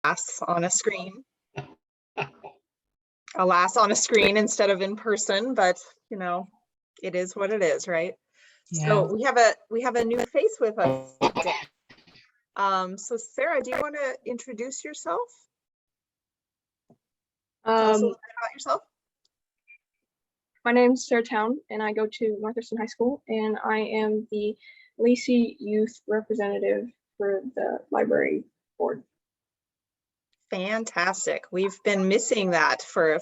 on a screen. Alas, on a screen instead of in person, but you know, it is what it is, right? Yeah. So we have a new face with us today. So Sarah, do you want to introduce yourself? Tell us a little bit about yourself. My name's Sarah Town, and I go to North Thurston High School, and I am the Lacey Youth Representative for the Library Board. Fantastic. We've been missing that for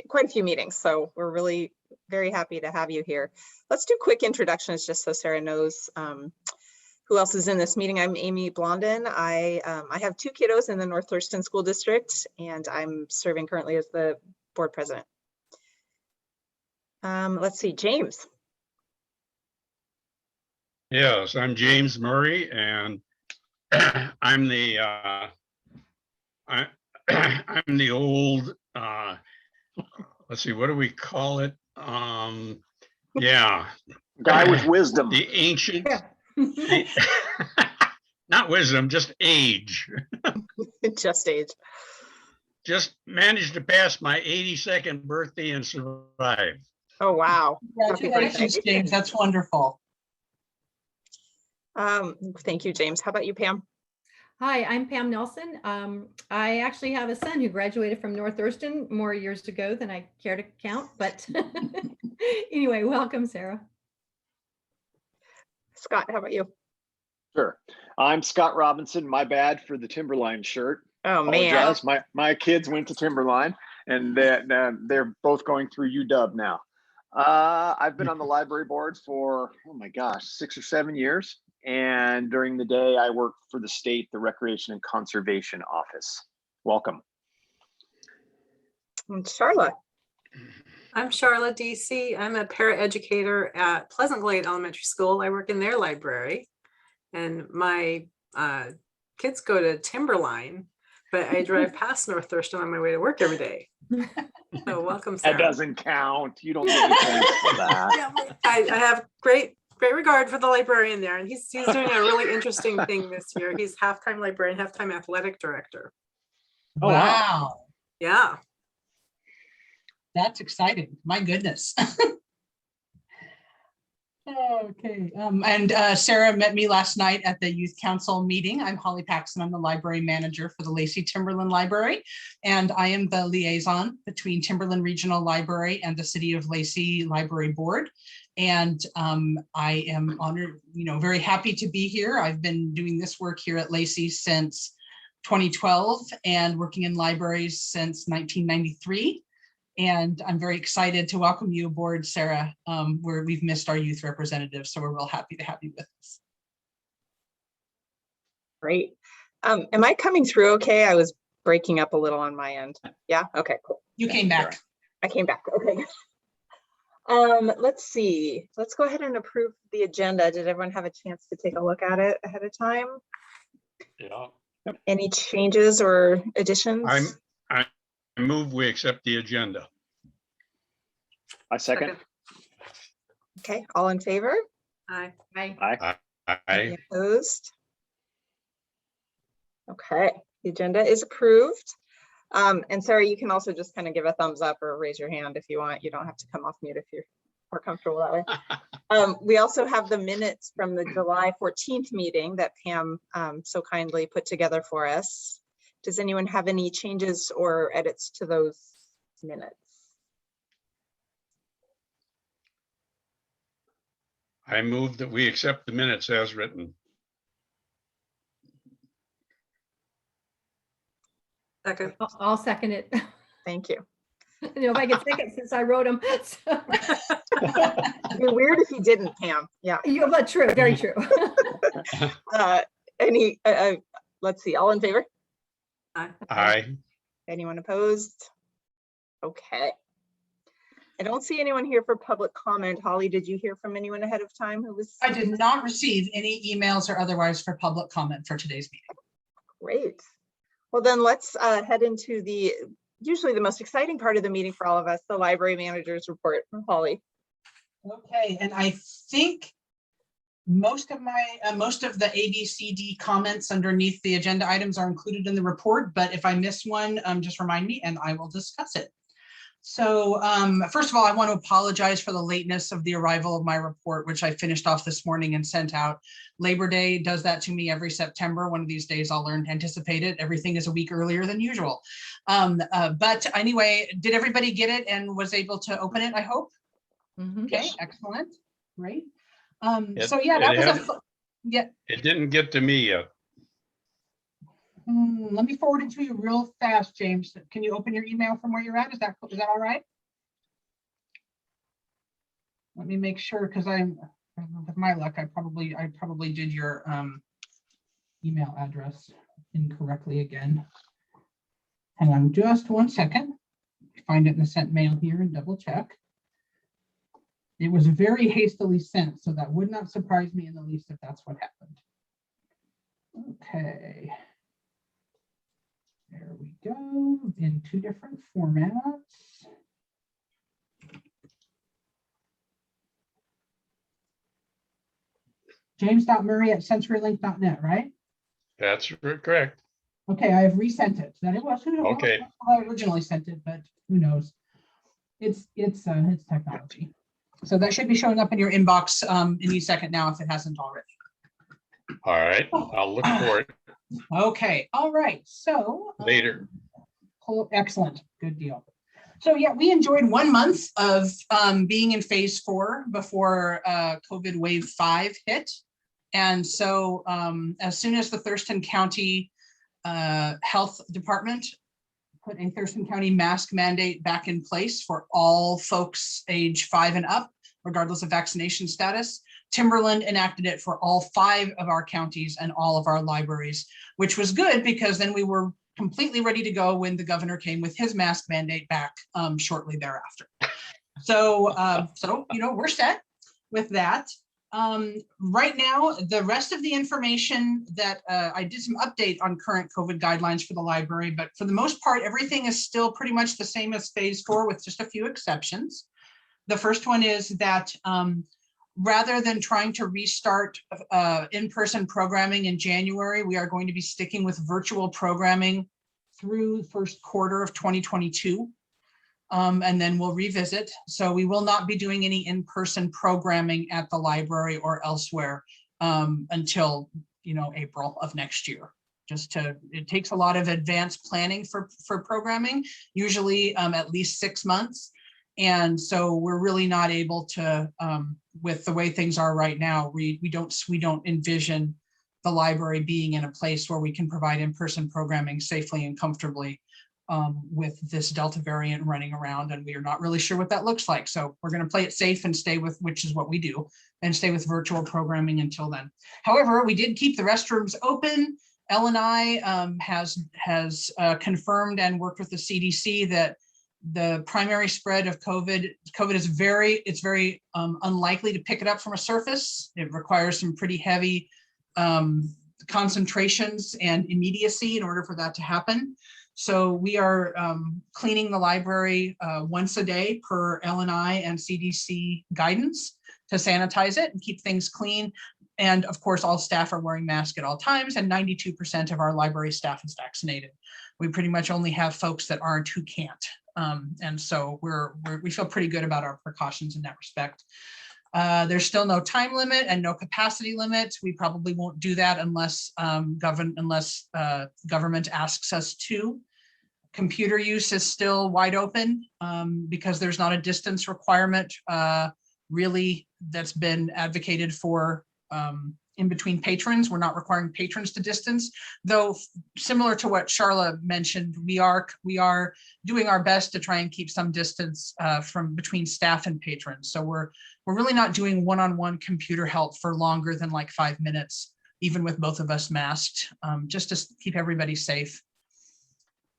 quite a few meetings, so we're really very happy to have you here. Let's do quick introductions just so Sarah knows who else is in this meeting. I'm Amy Blondin. I have 2 kiddos in the North Thurston School District, and I'm serving currently as the board president. Let's see, James. Yes, I'm James Murray, and I'm the I'm the old let's see, what do we call it? Yeah, Guy with wisdom. the ancient, not wisdom, just age. Just age. Just managed to pass my 82nd birthday and survive. Oh, wow. Congratulations, James. That's wonderful. Thank you, James. How about you, Pam? Hi, I'm Pam Nelson. I actually have a son who graduated from North Thurston more years ago than I care to count, but anyway, welcome, Sarah. Scott, how about you? Sure. I'm Scott Robinson. My bad for the Timberline shirt. Oh, man. Apologize. My kids went to Timberline, and they're both going through UW now. I've been on the library board for, oh my gosh, 6 or 7 years. And during the day, I work for the state, the Recreation and Conservation Office. Welcome. And Charlotte. I'm Charlotte DC. I'm a paraeducator at Pleasant Glade Elementary School. I work in their library, and my kids go to Timberline, but I drive past North Thurston on my way to work every day. So welcome, Sarah. That doesn't count. You don't get any points for that. Yeah, I have great regard for the librarian there, and he's doing a really interesting thing this year. He's half-time librarian, half-time athletic director. Oh, Wow. Yeah. That's exciting. My goodness. Okay. And Sarah met me last night at the Youth Council meeting. I'm Holly Paxson. I'm the library manager for the Lacey Timberland Library, and I am the liaison between Timberland Regional Library and the City of Lacey Library Board. And I am honored, very happy to be here. I've been doing this work here at Lacey since 2012 and working in libraries since 1993. And I'm very excited to welcome you aboard, Sarah, where we've missed our youth representative. So we're real happy to have you with us. Great. Am I coming through okay? I was breaking up a little on my end. Yeah, okay, cool. You came back. I came back, okay. Let's see. Let's go ahead and approve the agenda. Did everyone have a chance to take a look at it ahead of time? Yeah. Any changes or additions? I move we accept the agenda. I second. Okay, all in favor? Hi. Aye. Any opposed? Okay, the agenda is approved. And Sarah, you can also just kind of give a thumbs up or raise your hand if you want. You don't have to come off mute if you're more comfortable that way. We also have the minutes from the July 14th meeting that Pam so kindly put together for us. Does anyone have any changes or edits to those minutes? I move that we accept the minutes as written. Second. I'll second it. Thank you. If I could second since I wrote them. It'd be weird if you didn't, Pam. Yeah. But true, very true. Let's see, all in favor? Aye. Anyone opposed? Okay. I don't see anyone here for public comment. Holly, did you hear from anyone ahead of time who was? I did not receive any emails or otherwise for public comment for today's meeting. Great. Well, then let's head into usually the most exciting part of the meeting for all of us, the library manager's report from Holly. Okay, and I think Most of the A, B, C, D comments underneath the agenda items are included in the report, but if I miss one, just remind me and I will discuss it. So first of all, I want to apologize for the lateness of the arrival of my report, which I finished off this morning and sent out. Labor Day does that to me every September. One of these days I'll learn to anticipate it. Everything is a week earlier than usual. But anyway, did everybody get it and was able to open it, I hope? Mhm. Okay, Yes. excellent, great. It- So yeah, that it was had- yeah. It didn't get to me yet. Let me forward it to you real fast, James. Can you open your email from where you're at? Is that all right? Let me make sure, because with my luck, I probably did your email address incorrectly again. Hang on just 1 second. Find it in the sent mail here and double check. It was very hastily sent, so that would not surprise me in the least if that's what happened. Okay. There we go, in 2 different formats. James.murray@sensorylink.net, right? That's correct. Okay, I have resent it. That it was, Okay. I originally sent it, but who knows? It's technology. So that should be showing up in your inbox any second now if it hasn't already. All right, I'll look for it Okay, all right, so. later. Excellent, good deal. So yeah, we enjoyed 1 month of being in phase 4 before COVID wave 5 hit. And so as soon as the Thurston County Health Department put a Thurston County mask mandate back in place for all folks age 5 and up, regardless of vaccination status, Timberland enacted it for all 5 of our counties and all of our libraries, which was good because then we were completely ready to go when the governor came with his mask mandate back shortly thereafter. So, we're set with that. Right now, the rest of the information that I did some update on current COVID guidelines for the library, but for the most part, everything is still pretty much the same as phase 4 with just a few exceptions. The first one is that rather than trying to restart in-person programming in January, we are going to be sticking with virtual programming through first quarter of 2022. And then we'll revisit. So we will not be doing any in-person programming at the library or elsewhere until, April of next year. It takes a lot of advanced planning for programming, usually at least 6 months. And so we're really not able to, with the way things are right now, we don't envision the library being in a place where we can provide in-person programming safely and comfortably with this Delta variant running around, and we are not really sure what that looks like. So we're going to play it safe and stay with, which is what we do, and stay with virtual programming until then. However, we did keep the restrooms open. L&I has confirmed and worked with the CDC that the primary spread of COVID is very unlikely to pick it up from a surface. It requires some pretty heavy concentrations and immediacy in order for that to happen. So we are cleaning the library once a day per L&I and CDC guidance to sanitize it and keep things clean. And of course, all staff are wearing masks at all times, and 92% of our library staff is vaccinated. We pretty much only have folks that aren't who can't. And so we feel pretty good about our precautions in that respect. There's still no time limit and no capacity limit. We probably won't do that unless government asks us to. Computer use is still wide open because there's not a distance requirement really that's been advocated for in between patrons. We're not requiring patrons to distance, though similar to what Charla mentioned, we are doing our best to try and keep some distance from between staff and patrons. So we're really not doing one-on-one computer help for longer than like 5 minutes, even with both of us masked, just to keep everybody safe.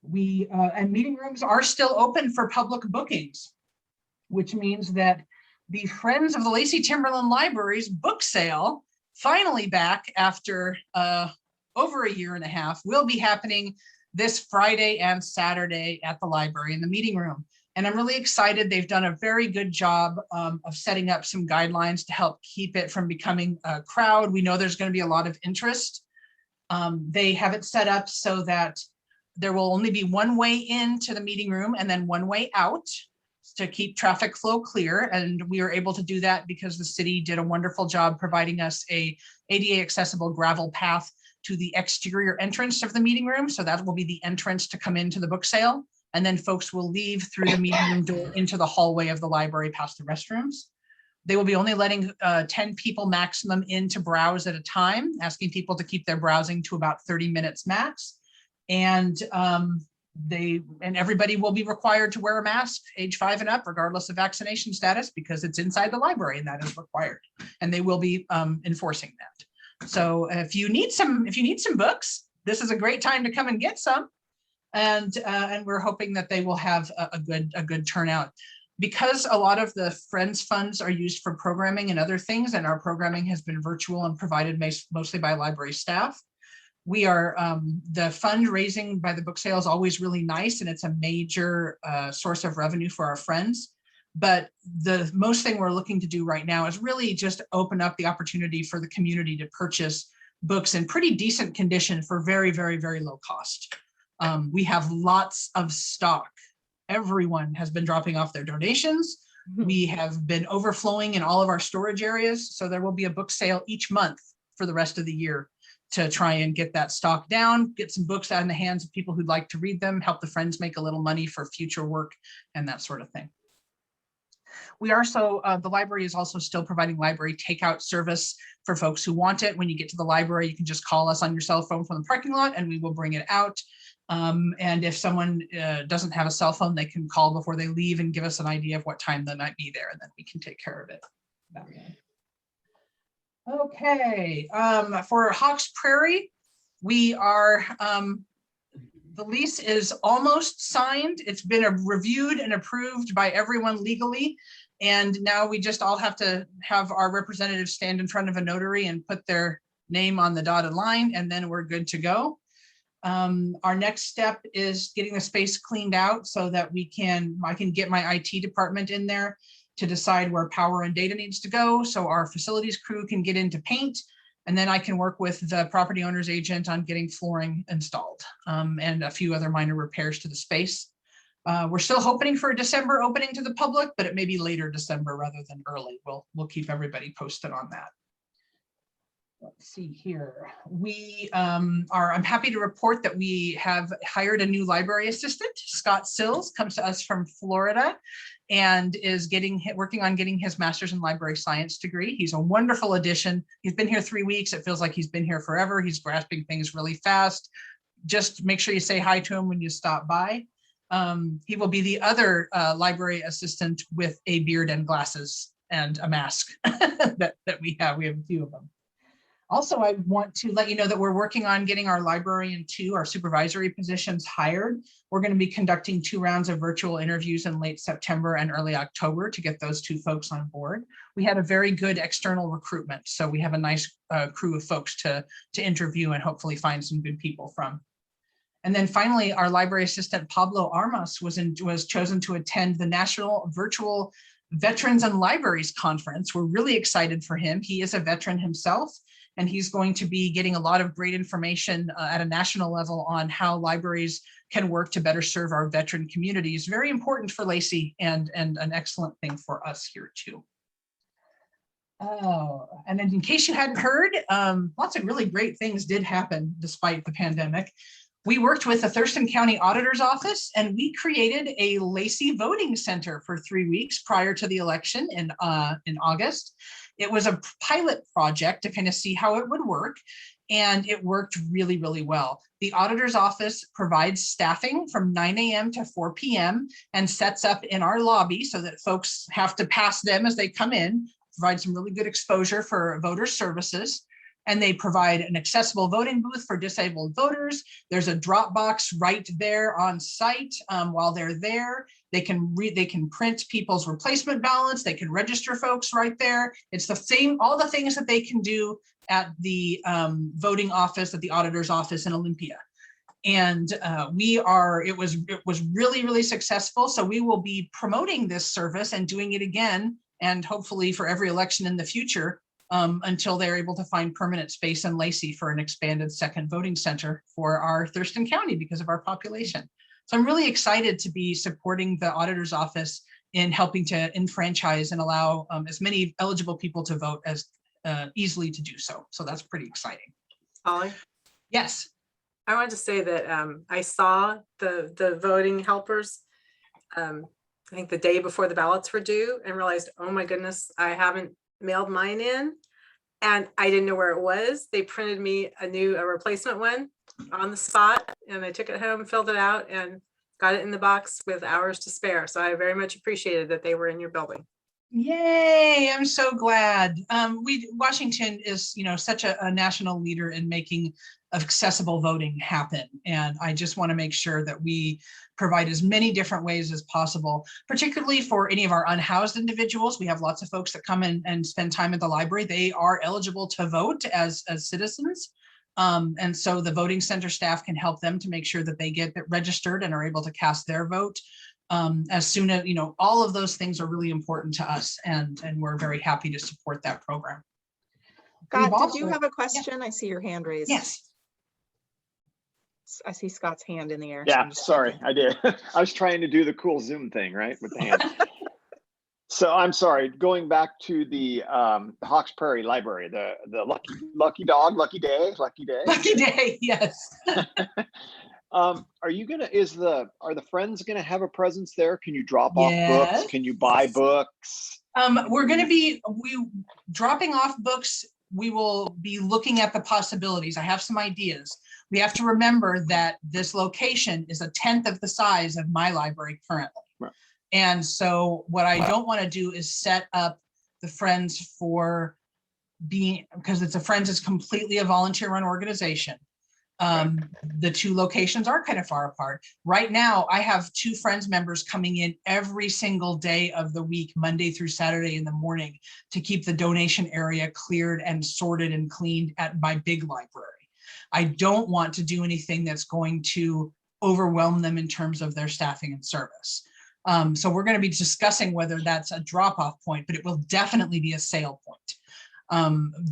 And meeting rooms are still open for public bookings, which means that the Friends of the Lacey Timberland Library's book sale, finally back after over a year and a half, will be happening this Friday and Saturday at the library in the meeting room. And I'm really excited. They've done a very good job of setting up some guidelines to help keep it from becoming a crowd. We know there's going to be a lot of interest. They have it set up so that there will only be one way into the meeting room and then one way out to keep traffic flow clear. And we were able to do that because the city did a wonderful job providing us a ADA accessible gravel path to the exterior entrance of the meeting room. So that will be the entrance to come into the book sale. And then folks will leave through the meeting room door into the hallway of the library past the restrooms. They will be only letting 10 people maximum in to browse at a time, asking people to keep their browsing to about 30 minutes max. And everybody will be required to wear a mask age 5 and up, regardless of vaccination status, because it's inside the library and that is required. And they will be enforcing that. So if you need some books, this is a great time to come and get some. And we're hoping that they will have a good turnout. Because a lot of the Friends funds are used for programming and other things, and our programming has been virtual and provided mostly by library staff. We are, the fundraising by the book sale is always really nice, and it's a major source of revenue for our friends. But the most thing we're looking to do right now is really just open up the opportunity for the community to purchase books in pretty decent condition for very, very, very low cost. We have lots of stock. Everyone has been dropping off their donations. We have been overflowing in all of our storage areas. So there will be a book sale each month for the rest of the year to try and get that stock down, get some books out in the hands of people who'd like to read them, help the friends make a little money for future work and that sort of thing. We also, the library is also still providing library takeout service for folks who want it. When you get to the library, you can just call us on your cell phone from the parking lot and we will bring it out. And if someone doesn't have a cell phone, they can call before they leave and give us an idea of what time they might be there, and then we can take care of it. Okay, for Hawks Prairie, we are, the lease is almost signed. It's been reviewed and approved by everyone legally. And now we just all have to have our representatives stand in front of a notary and put their name on the dotted line, and then we're good to go. Our next step is getting the space cleaned out so that I can get my IT department in there to decide where power and data needs to go. So our facilities crew can get into paint, and then I can work with the property owner's agent on getting flooring installed and a few other minor repairs to the space. We're still hoping for a December opening to the public, but it may be later December rather than early. We'll keep everybody posted on that. Let's see here. I'm happy to report that we have hired a new library assistant. Scott Sills comes to us from Florida and is working on getting his master's in library science degree. He's a wonderful addition. He's been here 3 weeks. It feels like he's been here forever. He's grasping things really fast. Just make sure you say hi to him when you stop by. He will be the other library assistant with a beard and glasses and a mask that we have. We have a few of them. Also, I want to let you know that we're working on getting our librarian 2, our supervisory positions hired. We're going to be conducting 2 rounds of virtual interviews in late September and early October to get those 2 folks on board. We had a very good external recruitment, so we have a nice crew of folks to interview and hopefully find some good people from. And then finally, our library assistant, Pablo Armas, was chosen to attend the National Virtual Veterans and Libraries Conference. We're really excited for him. He is a veteran himself, and he's going to be getting a lot of great information at a national level on how libraries can work to better serve our veteran communities. Very important for Lacey and an excellent thing for us here too. Oh, and then in case you hadn't heard, lots of really great things did happen despite the pandemic. We worked with the Thurston County Auditor's Office, and we created a Lacey voting center for 3 weeks prior to the election in August. It was a pilot project to kind of see how it would work, and it worked really, really well. The Auditor's Office provides staffing from 9 a.m. to 4 p.m. and sets up in our lobby so that folks have to pass them as they come in, provide some really good exposure for voter services. And they provide an accessible voting booth for disabled voters. There's a drop box right there on site while they're there. They can print people's replacement ballots. They can register folks right there. It's the same, all the things that they can do at the voting office, at the auditor's office in Olympia. And it was really, really successful. So we will be promoting this service and doing it again, and hopefully for every election in the future, until they're able to find permanent space in Lacey for an expanded second voting center for our Thurston County because of our population. So I'm really excited to be supporting the auditor's office in helping to enfranchise and allow as many eligible people to vote as easily to do so. So that's pretty exciting. Holly, Yes. I wanted to say that I saw the voting helpers, I think the day before the ballots were due, and realized, oh my goodness, I haven't mailed mine in. And I didn't know where it was. They printed me a replacement one on the spot, and I took it home, filled it out, and got it in the box with hours to spare. So I very much appreciated that they were in your building. Yay, I'm so glad. Washington is, such a national leader in making accessible voting happen. And I just want to make sure that we provide as many different ways as possible, particularly for any of our unhoused individuals. We have lots of folks that come in and spend time at the library. They are eligible to vote as citizens. And so the voting center staff can help them to make sure that they get registered and are able to cast their vote. As soon as, all of those things are really important to us, and we're very happy to support that program. Scott, did you have a question? Yeah. I see your hand raised. Yes. I see Scott's hand in the air. Yeah, sorry, I did. I was trying to do the cool Zoom thing, right, with the hand. So I'm sorry, going back to the Hawks Prairie Library, the lucky day, yes. Are the friends gonna have a presence there? Can you drop off books? Can you buy books? We're gonna be dropping off books. We will be looking at the possibilities. I have some ideas. We have to remember that this location is 1/10 of the size of my library currently. Right. And so what I don't want to do is set up the Friends for being, because Friends is completely a volunteer run organization. The two locations are kind of far apart. Right now, I have 2 Friends members coming in every single day of the week, Monday through Saturday in the morning, to keep the donation area cleared and sorted and cleaned at my big library. I don't want to do anything that's going to overwhelm them in terms of their staffing and service. So we're going to be discussing whether that's a drop-off point, but it will definitely be a sale point.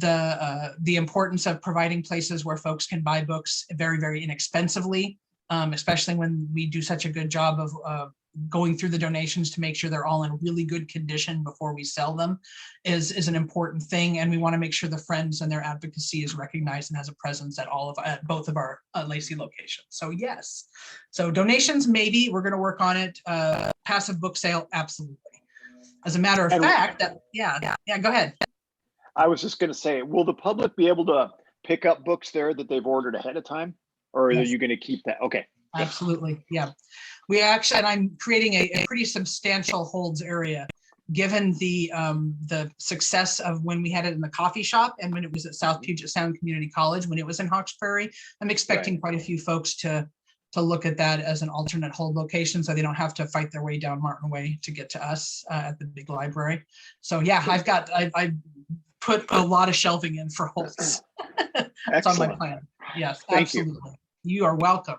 The importance of providing places where folks can buy books very, very inexpensively, especially when we do such a good job of going through the donations to make sure they're all in really good condition before we sell them, is an important thing. And we want to make sure the Friends and their advocacy is recognized and has a presence at both of our Lacey locations. So yes, so donations, maybe we're going to work on it. Passive book sale, absolutely. As a matter of fact, go ahead. I was just going to say, will the public be able to pick up books there that they've ordered ahead of time, or are you going to keep that? Okay. Absolutely. Yeah. We actually, and I'm creating a pretty substantial holds area, given the success of when we had it in the coffee shop and when it was at South Puget Sound Community College, when it was in Hawks Prairie. I'm expecting quite a few folks to look at that as an alternate hold location, so they don't have to fight their way down Martin Way to get to us at the big library. So yeah, I put a lot of shelving in for holds. It's on my plan. Yes, absolutely. You are welcome.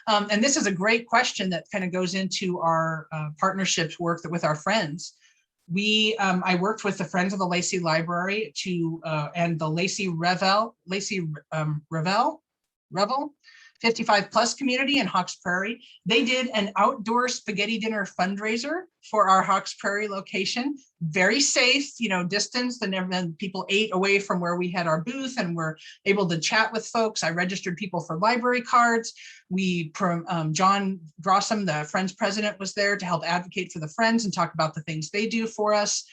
And this is a great question that kind of goes into our partnerships work with our friends. I worked with the Friends of the Lacey Library and the Lacey Revel 55 plus community in Hawks Prairie. They did an outdoor spaghetti dinner fundraiser for our Hawks Prairie location. Very safe, distance, and then people ate away from where we had our booth and were able to chat with folks. I registered people for library cards. John Grossam, the Friends president, was there to help advocate for the Friends and talk about the things they do for us.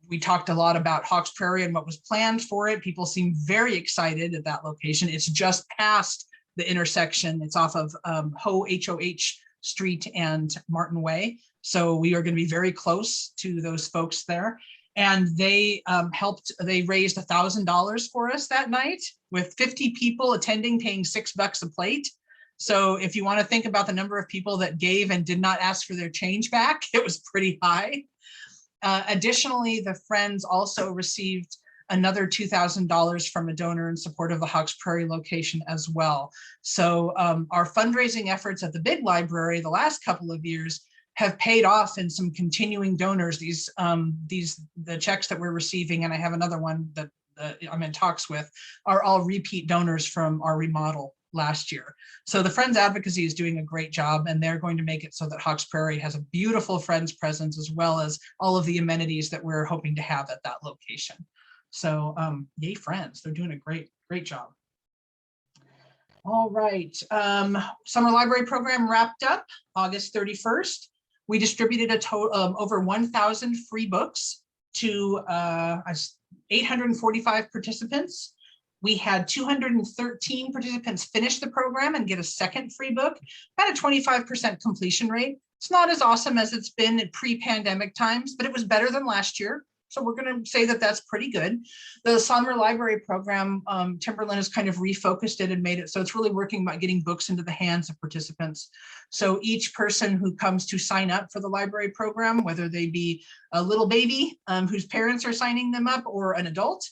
We talked a lot about Hawks Prairie and what was planned for it. People seem very excited at that location. It's just past the intersection. It's off of HOH Street and Martin Way. So we are going to be very close to those folks there. And they raised $1,000 for us that night, with 50 people attending, paying $6 a plate. So if you want to think about the number of people that gave and did not ask for their change back, it was pretty high. Additionally, the Friends also received another $2,000 from a donor in support of the Hawks Prairie location as well. So our fundraising efforts at the big library the last couple of years have paid off in some continuing donors. The checks that we're receiving, and I have another one that I'm in talks with, are all repeat donors from our remodel last year. So the Friends Advocacy is doing a great job, and they're going to make it so that Hawks Prairie has a beautiful Friends presence, as well as all of the amenities that we're hoping to have at that location. So yay Friends, they're doing a great job. All right, summer library program wrapped up August 31st. We distributed a total of over 1,000 free books to 845 participants. We had 213 participants finish the program and get a second free book, about a 25% completion rate. It's not as awesome as it's been at pre-pandemic times, but it was better than last year. So we're going to say that that's pretty good. The summer library program, Timberland has kind of refocused it and made it so it's really working by getting books into the hands of participants. So each person who comes to sign up for the library program, whether they be a little baby whose parents are signing them up or an adult,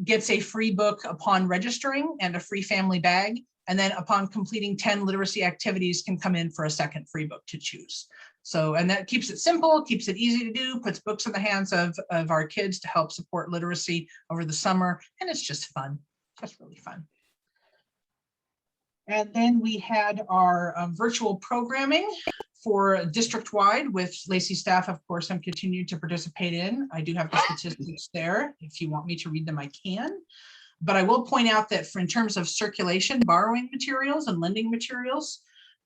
gets a free book upon registering and a free family bag. And then upon completing 10 literacy activities can come in for a second free book to choose. So, and that keeps it simple, keeps it easy to do, puts books in the hands of our kids to help support literacy over the summer. And it's just fun, just really fun. And then we had our virtual programming for district-wide, with Lacey staff, of course, I'm continuing to participate in. I do have the statistics there. If you want me to read them, I can. But I will point out that in terms of circulation, borrowing materials and lending materials,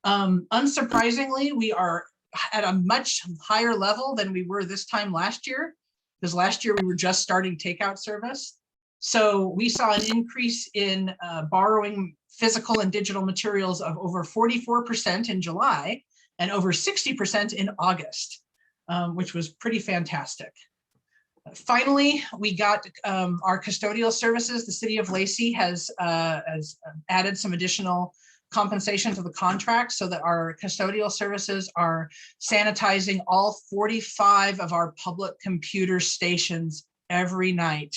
unsurprisingly, we are at a much higher level than we were this time last year, because last year we were just starting takeout service. So we saw an increase in borrowing physical and digital materials of over 44% in July and over 60% in August, which was pretty fantastic. Finally, we got our custodial services. The city of Lacey has added some additional compensation to the contract so that our custodial services are sanitizing all 45 of our public computer stations every night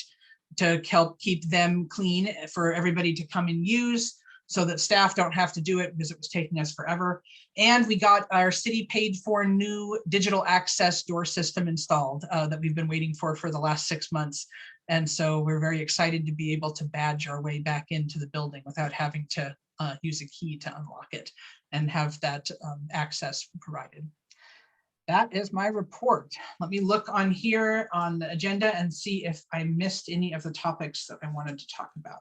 to help keep them clean for everybody to come and use, so that staff don't have to do it because it was taking us forever. And we got our city paid for new digital access door system installed that we've been waiting for the last 6 months. And so we're very excited to be able to badge our way back into the building without having to use a key to unlock it and have that access provided. That is my report. Let me look on here on the agenda and see if I missed any of the topics that I wanted to talk about.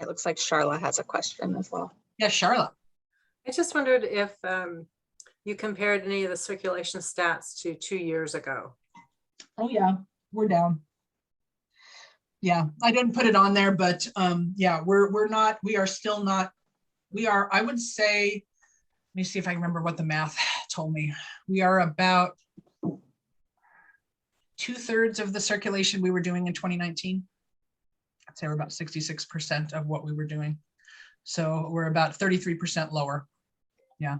It looks like Charla has a question as well. Yes, Charlotte. I just wondered if you compared any of the circulation stats to 2 years ago. Oh yeah, we're down. Yeah, I didn't put it on there, but yeah, we are still not, I would say, let me see if I remember what the math told me. We are about 2/3 of the circulation we were doing in 2019. I'd say we're about 66% of what we were doing. So we're about 33% lower. Yeah.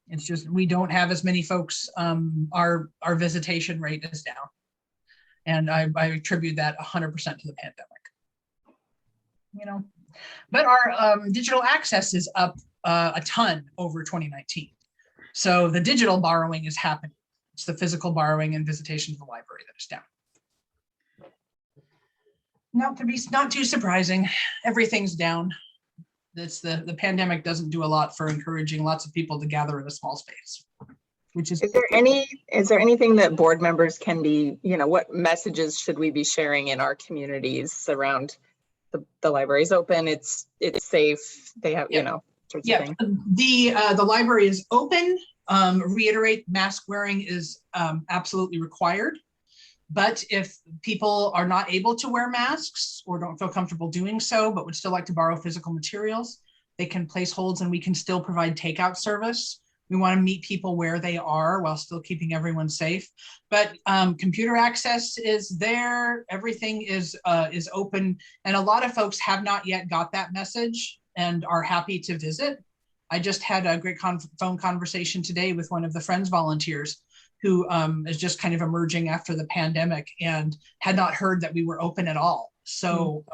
It's just, we don't have as many folks. Our visitation rate is down. And I attribute that 100% to the pandemic. You know, but our digital access is up a ton over 2019. So the digital borrowing is happening. It's the physical borrowing and visitation to the library that is down. Not too surprising. Everything's down. That's the pandemic doesn't do a lot for encouraging lots of people to gather in a small space, which is. Is there anything that board members can be, what messages should we be sharing in our communities around the library's open, it's safe, they have, sorts of things. The library is open. Reiterate, mask wearing is absolutely required. But if people are not able to wear masks or don't feel comfortable doing so, but would still like to borrow physical materials, they can place holds and we can still provide takeout service. We want to meet people where they are while still keeping everyone safe. But computer access is there. Everything is open. And a lot of folks have not yet got that message and are happy to visit. I just had a great phone conversation today with one of the Friends volunteers who is just kind of emerging after the pandemic and had not heard that we were open at all. So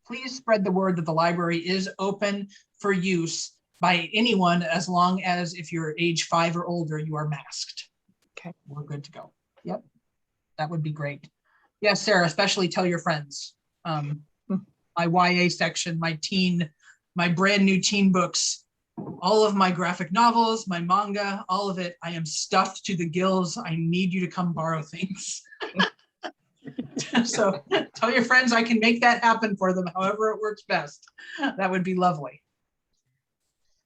please spread the word that the library is open for use by anyone, as long as if you're age 5 or older, you are masked. Okay. We're good to go. Yep. That would be great. Yes, Sarah, especially tell your friends. My YA section, my brand new teen books, all of my graphic novels, my manga, all of it. I am stuffed to the gills. I need you to come borrow things. So tell your friends I can make that happen for them, however it works best. That would be lovely.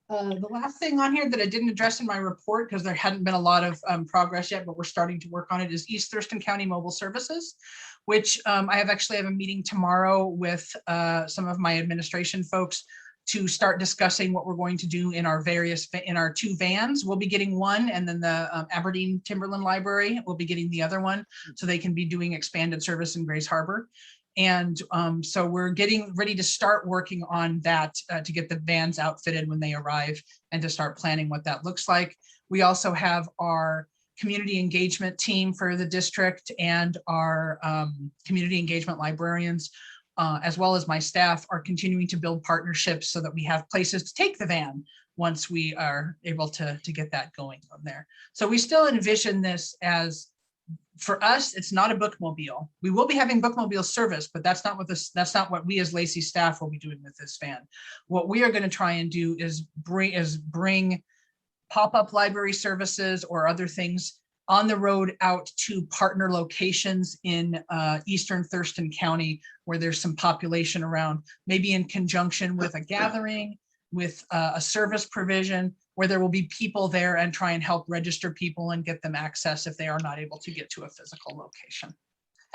The last thing on here that I didn't address in my report, because there hadn't been a lot of progress yet, but we're starting to work on it, is East Thurston County Mobile Services, which I actually have a meeting tomorrow with some of my administration folks to start discussing what we're going to do in our our 2 vans. We'll be getting one, and then the Aberdeen Timberland Library will be getting the other one, so they can be doing expanded service in Grays Harbor. And so we're getting ready to start working on that to get the vans outfitted when they arrive and to start planning what that looks like. We also have our community engagement team for the district and our community engagement librarians, as well as my staff, are continuing to build partnerships so that we have places to take the van once we are able to get that going from there. So we still envision this as, for us, it's not a bookmobile. We will be having bookmobile service, but that's not what we as Lacey staff will be doing with this van. What we are going to try and do is bring pop-up library services or other things on the road out to partner locations in Eastern Thurston County, where there's some population around, maybe in conjunction with a gathering, with a service provision, where there will be people there, and try and help register people and get them access if they are not able to get to a physical location.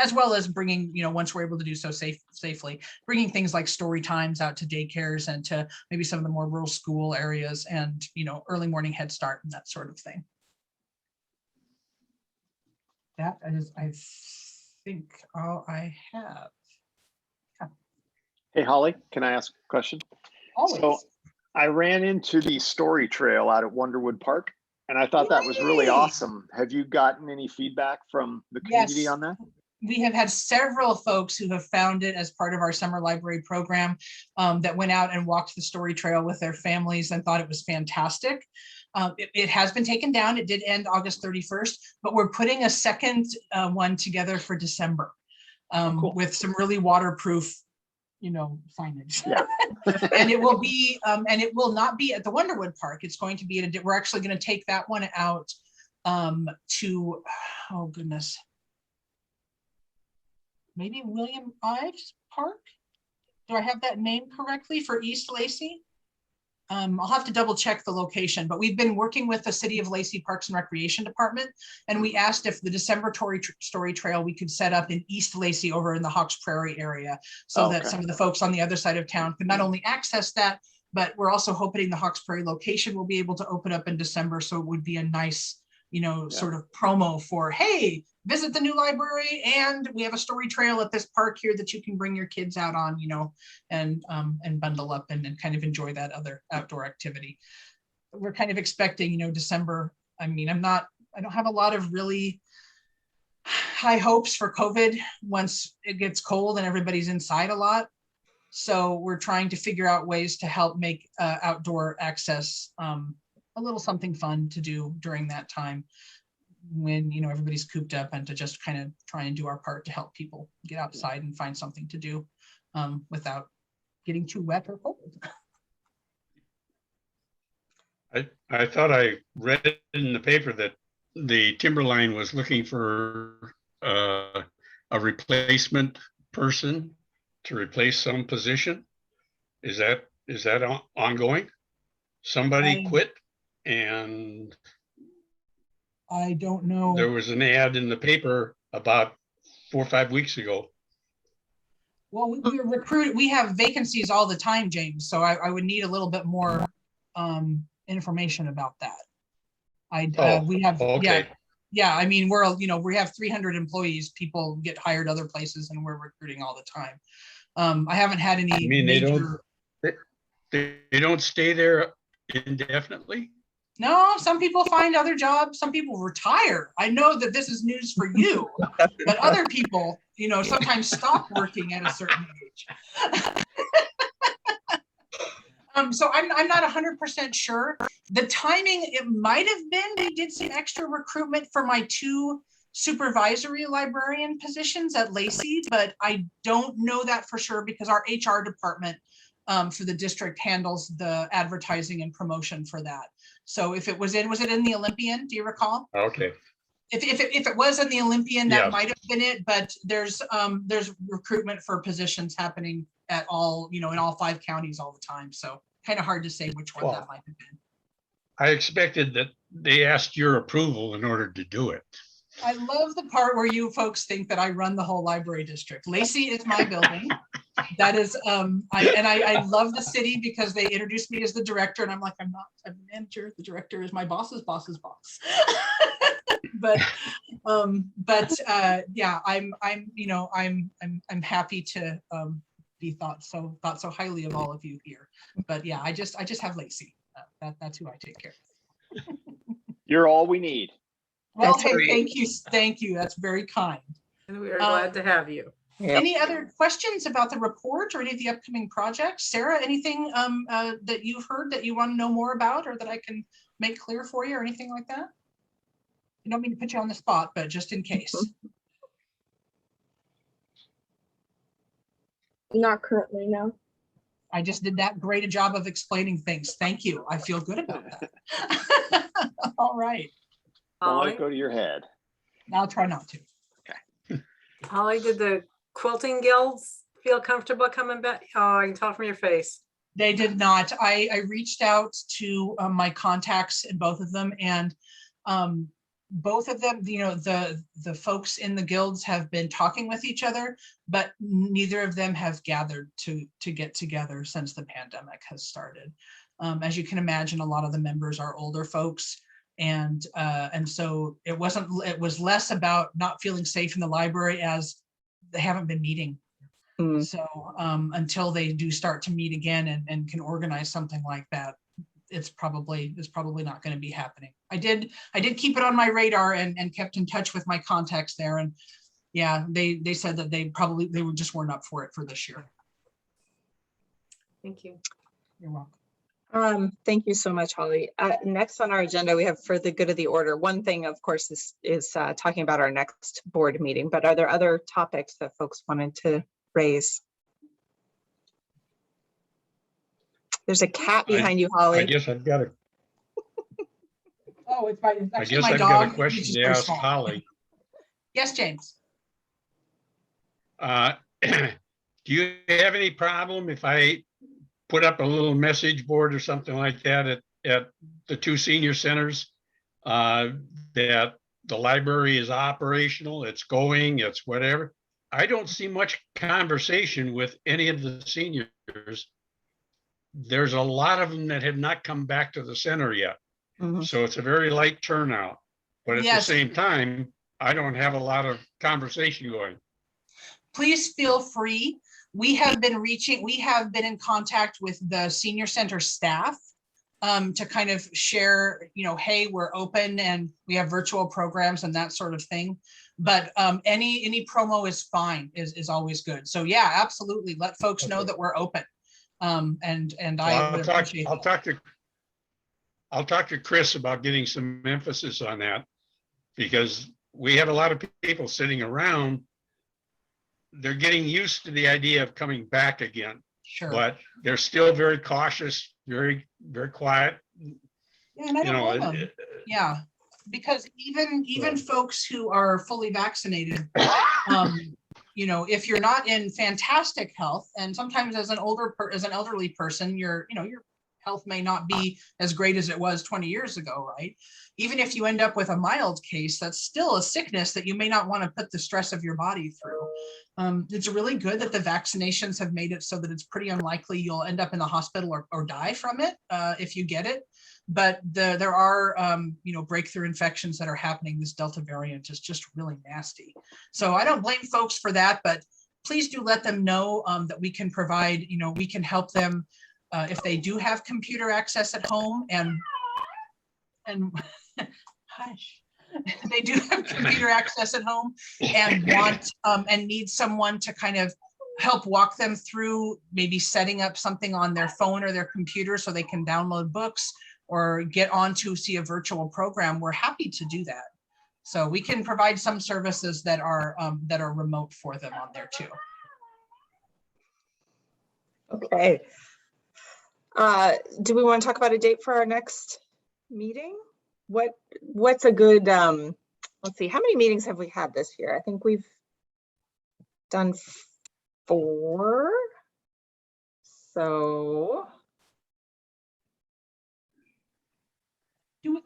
As well as bringing, once we're able to do so safely, bringing things like story times out to daycares and to maybe some of the more rural school areas, and, early morning Head Start and that sort of thing. That is, I think, all I have. Hey, Holly, can I ask a question? Always. So I ran into the story trail out at Wonderwood Park, and I thought that was really Yay! awesome. Have you gotten any feedback from the community Yes. on that? We have had several folks who have found it as part of our summer library program, that went out and walked the story trail with their families and thought it was fantastic. It has been taken down. It did end August 31st, but we're putting a second one together for December, Cool. with some really waterproof, signage. Yeah. And it will be, and it will not be at the Wonderwood Park. It's going to be we're actually going to take that one out to, oh goodness, maybe William Ives Park. Do I have that name correctly for East Lacey? I'll have to double check the location, but we've been working with the City of Lacey Parks and Recreation Department, and we asked if the December story trail we could set up in East Lacey over in the Hawks Prairie area, so that some of the folks on the other side of town could not only access that, but we're also hoping the Hawks Prairie location will be able to open up in December. So it would be a nice, sort of promo for, hey, visit the new library, and we have a story trail at this park here that you can bring your kids out on, and bundle up and kind of enjoy that other outdoor activity. We're kind of expecting, December. I mean, I don't have a lot of really high hopes for COVID once it gets cold and everybody's inside a lot. So we're trying to figure out ways to help make outdoor access a little something fun to do during that time, when everybody's cooped up, and to just kind of try and do our part to help people get outside and find something to do without getting too wet or cold. I thought I read in the paper that the Timberline was looking for a replacement person to replace some position. Is that ongoing? Somebody quit, and I don't know. There was an ad in the paper about 4 or 5 weeks ago. Well, we're recruiting. We have vacancies all the time, James. So I would need a little bit more information about that. We have, okay. yeah. I mean, we have 300 employees. People get hired other places, and we're recruiting all the time. I haven't had any. They don't stay there indefinitely? No, some people find other jobs. Some people retire. I know that this is news for you, but other people, sometimes stop working at a certain age. So I'm not 100% sure. The timing, it might have been, we did some extra recruitment for my 2 supervisory librarian positions at Lacey, but I don't know that for sure because our HR department for the district handles the advertising and promotion for that. So if it was it in the Olympian? Do you recall? Okay, If it was in the Olympian, that Yeah. might have been it, but there's recruitment for positions happening at all, in all 5 counties all the time. So kind of hard to say which one Well, that might have been. I expected that they asked your approval in order to do it. I love the part where you folks think that I run the whole library district. Lacey is my building. That is, I love the city because they introduced me as the director, and I'm like, I'm not a manager. The director is my boss's boss's boss. but yeah, I'm happy to be thought so highly of all of you here. But yeah, I just have Lacey. That's who I take care of. You're all we need. Well, That's hey, great. thank you. That's very kind. And we are glad to have you. Yep. Any other questions about the report or any of the upcoming projects? Sarah, anything that you've heard that you want to know more about or that I can make clear for you or anything like that? I don't mean to put you on the spot, but just in case. Not currently, no. I just did that great a job of explaining things. Thank you. I feel good about that. All right. Don't let Holly, it go to your head. I'll try not to. Holly, did the quilting guilds feel comfortable coming back? Oh, I can tell from your face. They did not. I reached out to my contacts in both of them, and both of them, the folks in the guilds have been talking with each other, but neither of them have gathered to get together since the pandemic has started. As you can imagine, a lot of the members are older folks, and so it was less about not feeling safe in the library as they haven't been meeting. Mm. So until they do start to meet again and can organize something like that, it's probably not going to be happening. I did keep it on my radar and kept in touch with my contacts there, and yeah, they said that they just weren't up for it for this year. Thank you. You're welcome. Thank you so much, Holly. Next on our agenda, we have for the good of the order. One thing, of course, is talking about our next board meeting, but are there other topics that folks wanted to raise? There's a cat behind you, I Holly. guess I've got a, Oh, it's I actually guess my I've dog. got a which question is to very ask small. Holly. Yes, James. Do you have any problem if I put up a little message board or something like that at the 2 senior centers? That the library is operational, it's going, it's whatever. I don't see much conversation with any of the seniors. There's a lot of them that have not come back to the center yet. Mhm. So it's a very light turnout. But at the Yes. same time, I don't have a lot of conversation going. Please feel free. We have been in contact with the senior center staff to kind of share, hey, we're open and we have virtual programs and that sort of thing. But any promo is fine, is always good. So yeah, absolutely. Let folks know that we're open. And I would appreciate that. I'll talk to Chris about getting some emphasis on that, because we have a lot of people sitting around. They're getting used to the idea of coming back again, Sure. but they're still very cautious, very, very quiet. Yeah, and I don't blame them. Yeah, because even folks who are fully vaccinated, if you're not in fantastic health, and sometimes as an elderly person, your health may not be as great as it was 20 years ago, right? Even if you end up with a mild case, that's still a sickness that you may not want to put the stress of your body through. It's really good that the vaccinations have made it so that it's pretty unlikely you'll end up in the hospital or die from it if you get it. But there are, breakthrough infections that are happening. This Delta variant is just really nasty. So I don't blame folks for that, but please do let them know that we can provide, we can help them if they do have computer access at home. And and hush, they do have computer access at home and want and need someone to kind of help walk them through maybe setting up something on their phone or their computer so they can download books or get on to see a virtual program, we're happy to do that. So we can provide some services that are remote for them on there too. Okay. Do we want to talk about a date for our next meeting? What's a good, let's see, how many meetings have we had this year? I think we've done 4. So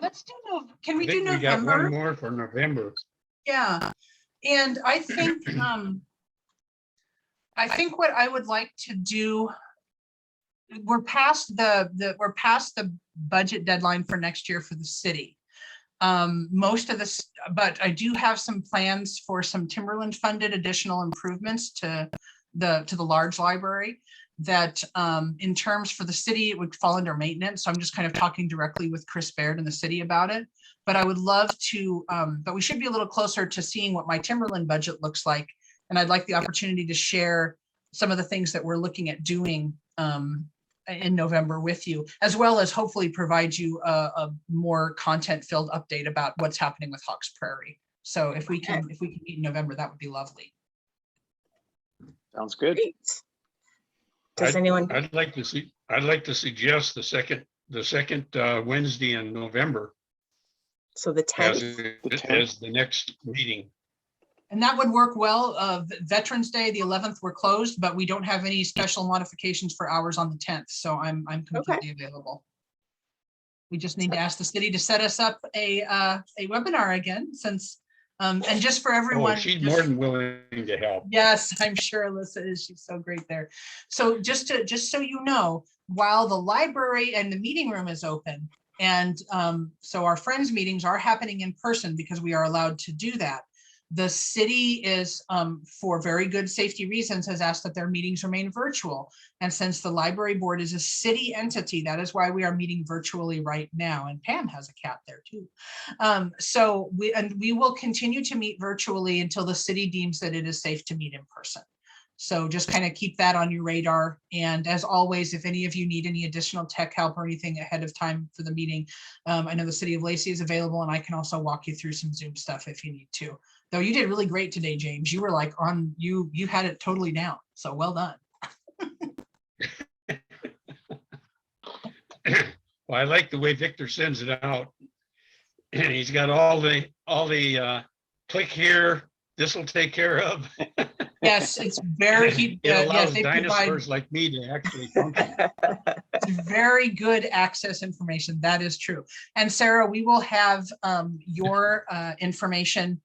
Let's do can we I think do we got November? one more for November. Yeah, and I think what I would like to do, we're past the budget deadline for next year for the city. Most of this, but I do have some plans for some Timberland funded additional improvements to the large library that in terms for the city, it would fall under maintenance. So I'm just kind of talking directly with Chris Baird and the city about it. But I would love to, but we should be a little closer to seeing what my Timberland budget looks like. And I'd like the opportunity to share some of the things that we're looking at doing in November with you, as well as hopefully provide you a more content-filled update about what's happening with Hawks Prairie. So if we can meet in November, that would be lovely. Sounds good. great. Does anyone? I'd like to suggest the second Wednesday in November So the 10th. as the next meeting. And that would work well. Veterans Day, the 11th, we're closed, but we don't have any special modifications for hours on the 10th. So I'm completely available. We just need to ask the city to set us up a webinar again, since and just for everyone. Oh, she's more than willing to help. Yes, I'm sure Alyssa is. She's so great there. So just so you know, while the library and the meeting room is open, and so our friends meetings are happening in person because we are allowed to do that. The city is, for very good safety reasons, has asked that their meetings remain virtual. And since the library board is a city entity, that is why we are meeting virtually right now. And Pam has a cat there too. So we will continue to meet virtually until the city deems that it is safe to meet in person. So just kind of keep that on your radar. And as always, if any of you need any additional tech help or anything ahead of time for the meeting, I know the city of Lacey is available, and I can also walk you through some Zoom stuff if you need to. Though you did really great today, James. You were like you had it totally down. So well done. Well, I like the way Victor sends it out. And he's got all the click here, this will take care of. Yes, it's very It allows they dinosaurs like me to actually function. It's very good access information. That is true. And Sarah, we will have your information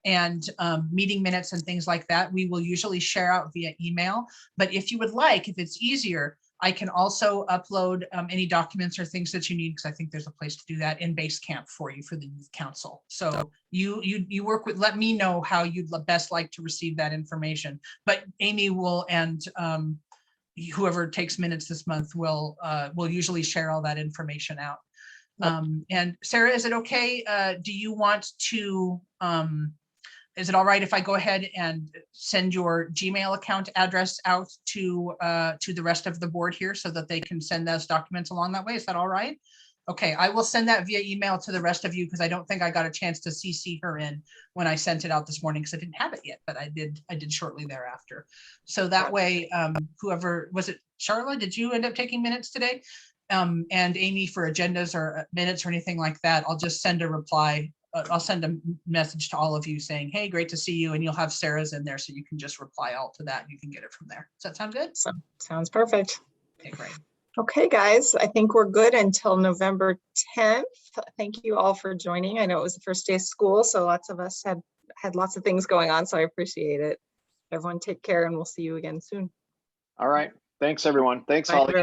and meeting minutes and things like that. We will usually share out via email, but if you would like, if it's easier, I can also upload any documents or things that you need, because I think there's a place to do that in Basecamp for you for the youth council. So you work with, let me know how you'd best like to receive that information. But Amy will, and whoever takes minutes this month will usually share all that information out. And Sarah, is it okay? Do you want to, is it all right if I go ahead and send your Gmail account address out to the rest of the board here so that they can send those documents along that way? Is that all right? Okay, I will send that via email to the rest of you, because I don't think I got a chance to CC her in when I sent it out this morning, because I didn't have it yet, but I did shortly thereafter. So that way, whoever, was it Charlotte? Did you end up taking minutes today? And Amy for agendas or minutes or anything like that, I'll just send a reply. I'll send a message to all of you saying, hey, great to see you. And you'll have Sarah's in there, so you can just reply all to that. And you can get it from there. Does that sound good? Sounds perfect. Okay, great. Okay, guys, I think we're good until November 10th. Thank you all for joining. I know it was the first day of school, so lots of us had lots of things going on, so I appreciate it. Everyone take care, and we'll see you again soon. All right. Thanks, everyone. Thanks, Bye, Holly.